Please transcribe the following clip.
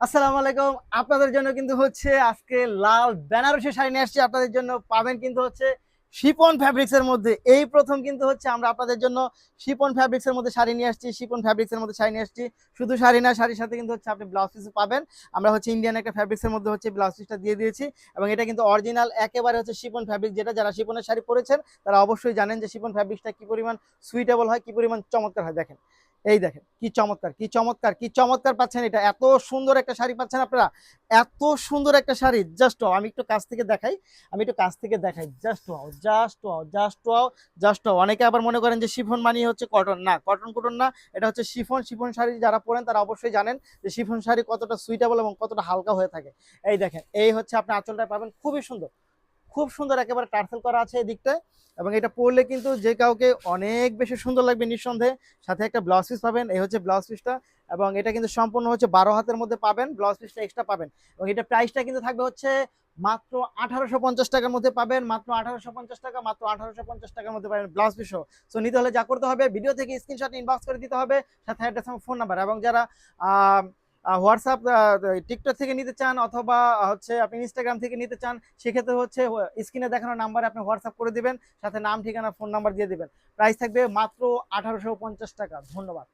আসসালামু আলাইকুম। আপনাদের জন্য কিন্তু হচ্ছে আজকে লাল বেনারসি শাড়ি নিয়ে আসছি। আপনাদের জন্য পাবেন কিন্তু হচ্ছে শিফন ফ্যাব্রিক্স এর মধ্যে। এই প্রথম কিন্তু হচ্ছে আমরা আপনাদের জন্য শিফন ফ্যাব্রিক্স এর মধ্যে শাড়ি নিয়ে আসছি। শিফন ফ্যাব্রিক্স এর মধ্যে শাড়ি নিয়ে আসছি। শুধু শাড়ি না, শাড়ির সাথে কিন্তু হচ্ছে আপনি ব্লাউজ পিস পাবেন। আমরা হচ্ছে ইন্ডিয়ান একটা ফ্যাব্রিক্স এর মধ্যে হচ্ছে ব্লাউজ পিসটা দিয়ে দিয়েছি, এবং এটা কিন্তু অরিজিনাল একেবারে হচ্ছে শিফন ফ্যাব্রিক, যেটা যারা শিফনের শাড়ি পরেছেন তারা অবশ্যই জানেন যে শিফন ফ্যাব্রিক্সটা কি পরিমাণ সুইটেবল হয়, কি পরিমাণ চমৎকার হয়। দেখেন, এই দেখেন কি চমৎকার, কি চমৎকার, কি চমৎকার পাচ্ছেন। এটা এত সুন্দর একটা শাড়ি পাচ্ছেন আপনারা, এত সুন্দর একটা শাড়ি। Just wow. আমি একটু কাছ থেকে দেখাই, just wow, just wow, just wow, just wow. অনেকে আবার মনে করেন যে শিফন মানি হচ্ছে কটন। না, কটন কটন না, এটা হচ্ছে শিফন। শিফন শাড়ি যারা পরেন তারা অবশ্যই জানেন যে শিফন শাড়ি কতটা সুইটেবল এবং কতটা হালকা হয়ে থাকে। এই দেখেন, এই হচ্ছে আপনি আঁচলটা পাবেন, খুবই সুন্দর, খুব সুন্দর, একেবারে টার্সেল করা আছে এদিকটায়। এবং এটা পরলে কিন্তু যে কাউকে অনেক বেশি সুন্দর লাগবে নিঃসন্দেহে। সাথে একটা ব্লাউজ পিস পাবেন, এই হচ্ছে ব্লাউজ পিসটা। এবং এটা কিন্তু সম্পূর্ণ হচ্ছে 12 হাতের মধ্যে পাবেন, ব্লাউজ পিসটা এক্সট্রা পাবেন। এবং এটা প্রাইসটা কিন্তু থাকবে হচ্ছে মাত্র 1850 টাকার মধ্যে পাবেন, মাত্র 1850 টাকা, মাত্র 1850 টাকার মধ্যে পাবেন ব্লাউজ পিস। সো নিতে হলে যা করতে হবে, ভিডিও থেকে স্ক্রিনশট ইনবক্স করে দিতে হবে, সাথে অ্যাড্রেস এবং ফোন নাম্বার। এবং যারা হোয়াটসঅ্যাপ, টিকটক থেকে নিতে চান, অথবা হচ্ছে আপনি ইনস্টাগ্রাম থেকে নিতে চান, সেক্ষেত্রে হচ্ছে স্ক্রিনে দেখানো নাম্বারে আপনি হোয়াটসঅ্যাপ করে দিবেন, সাথে নাম, ঠিকানা, ফোন নাম্বার দিয়ে দিবেন। প্রাইস থাকবে মাত্র 1850 টাকা। ধন্যবাদ।